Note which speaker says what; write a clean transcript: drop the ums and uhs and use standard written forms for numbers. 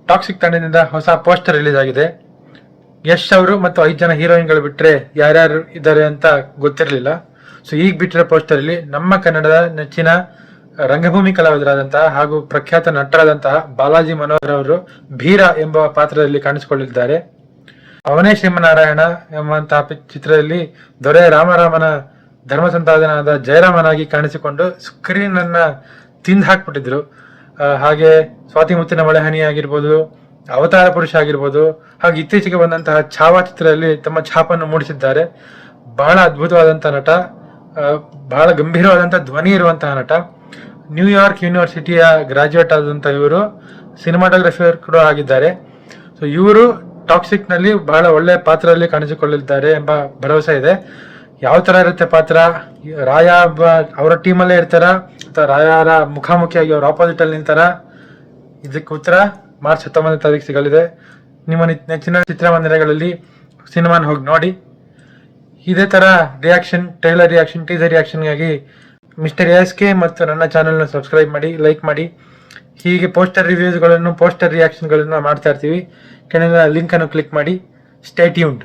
Speaker 1: Toxic ತಂಡದಿಂದ ಹೊಸ poster release ಆಗಿದೆ. ಯಶ್ ಅವರು ಮತ್ತು 5 ಜನ ಹೀರೋಯಿನ್ಗಳು ಬಿಟ್ಟರೆ ಯಾರ್ಯಾರು ಇದ್ದಾರೆ ಅಂತ ಗೊತ್ತಿರಲಿಲ್ಲ. ಸೊ ಈಗ ಬಿಟ್ಟಿರೋ ಪೋಸ್ಟರ್ ಅಲ್ಲಿ ನಮ್ಮ ಕನ್ನಡದ ನೆಚ್ಚಿನ ರಂಗಭೂಮಿ ಕಲಾವಿದರಾದಂತಹ ಹಾಗೂ ಪ್ರಖ್ಯಾತ ನಟರಾದಂತಹ ಬಾಲಾಜಿ ಮನೋಹರ್ ಅವರು ಭೀರ ಎಂಬ ಪಾತ್ರದಲ್ಲಿ ಕಾಣಿಸಿಕೊಳ್ಳಿದ್ದಾರೆ. ಅವನೇ ಶ್ರೀಮನಾರಾಯಣ ಎಂಬಂತಹ ಚಿತ್ರದಲ್ಲಿ ದೊರೆ ರಾಮರಾಮನ ಧರ್ಮ ಸಂಪಾದನಾದ ಜಯರಾಮನಾಗಿ ಕಾಣಿಸಿಕೊಂಡು ಸ್ಕ್ರೀನ್ ಅನ್ನ ತಿಂದು ಹಾಕ್ಬಿಟ್ಟಿದ್ರು. ಹಾಗೆ ಸ್ವಾತಿ ಮುತ್ತಿನ ಮಳೆಹನಿ ಆಗಿರ್ಬೋದು, ಅವತಾರ ಪುರುಷ ಆಗಿರ್ಬೋದು, ಹಾಗೆ ಇತ್ತೀಚೆಗೆ ಬಂದಂತಹ ಛಾವಾ ಚಿತ್ರದಲ್ಲಿ ತಮ್ಮ ಛಾಪನ್ನು ಮೂಡಿಸಿದ್ದಾರೆ. ಬಹಳ ಅದ್ಭುತವಾದಂತಹ ನಟ, ಬಹಳ ಗಂಭೀರವಾದಂತಹ ಧ್ವನಿ ಇರುವಂತಹ ನಟ. ನ್ಯೂಯಾರ್ಕ್ ಯೂನಿವರ್ಸಿಟಿಯ ಗ್ರಾಜ್ಯುಯೇಟ್ ಆದಂತ ಇವರು ಸಿನಿಮಾಟೋಗ್ರಫರ್ ಕೂಡ ಆಗಿದ್ದಾರೆ. ಸೊ ಇವರು ಟಾಕ್ಸಿಕ್ ನಲ್ಲಿ ಬಹಳ ಒಳ್ಳೆ ಪಾತ್ರದಲ್ಲಿ ಕಾಣಿಸಿಕೊಳ್ಳಲಿದ್ದಾರೆ ಎಂಬ ಭರವಸೆ ಇದೆ. ಯಾವ ತರ ಇರುತ್ತೆ ಪಾತ್ರ, ರಾಯ ಅವರ ಟೀಮಲ್ಲೇ ಇರ್ತಾರ ಅಥವಾ ರಾಯರ ಮುಖಾಮುಖಿಯಾಗಿ ಅವ್ರ ಆಪೋಸಿಟ್ ಅಲ್ಲಿ ನಿಂತಾರ? ಇದಕ್ಕೆ ಉತ್ತರ ಮಾರ್ಚ್ 19ನೇ ತಾರೀಕು ಸಿಗಲಿದೆ. ನಿಮ್ಮ ನೆಚ್ಚಿನ ಚಿತ್ರಮಂದಿರಗಳಲ್ಲಿ ಸಿನಿಮಾನ ಹೋಗಿ ನೋಡಿ. ಇದೇ ತರ ರಿಯಾಕ್ಷನ್, ಟ್ರೈಲರ್ ರಿಯಾಕ್ಷನ್, ಟೀಸರ್ ರಿಯಾಕ್ಷನ್ಗಾಗಿ ಮಿಸ್ಟರ್ ಎಸ್.ಕೆ ಮತ್ತು ನನ್ನ ಚಾನೆಲ್ನ ಸಬ್ಸ್ಕ್ರೈಬ್ ಮಾಡಿ, ಲೈಕ್ ಮಾಡಿ. ಹೀಗೆ ಪೋಸ್ಟರ್ ರಿವ್ಯೂಸ್ಗಳನ್ನು, ಪೋಸ್ಟರ್ ರಿಯಾಕ್ಷನ್ಗಳನ್ನು ಮಾಡ್ತಾ ಇರ್ತೀವಿ. ಕೆಳಗಿನ ಲಿಂಕ್ ಅನ್ನು ಕ್ಲಿಕ್ ಮಾಡಿ. Stay tuned.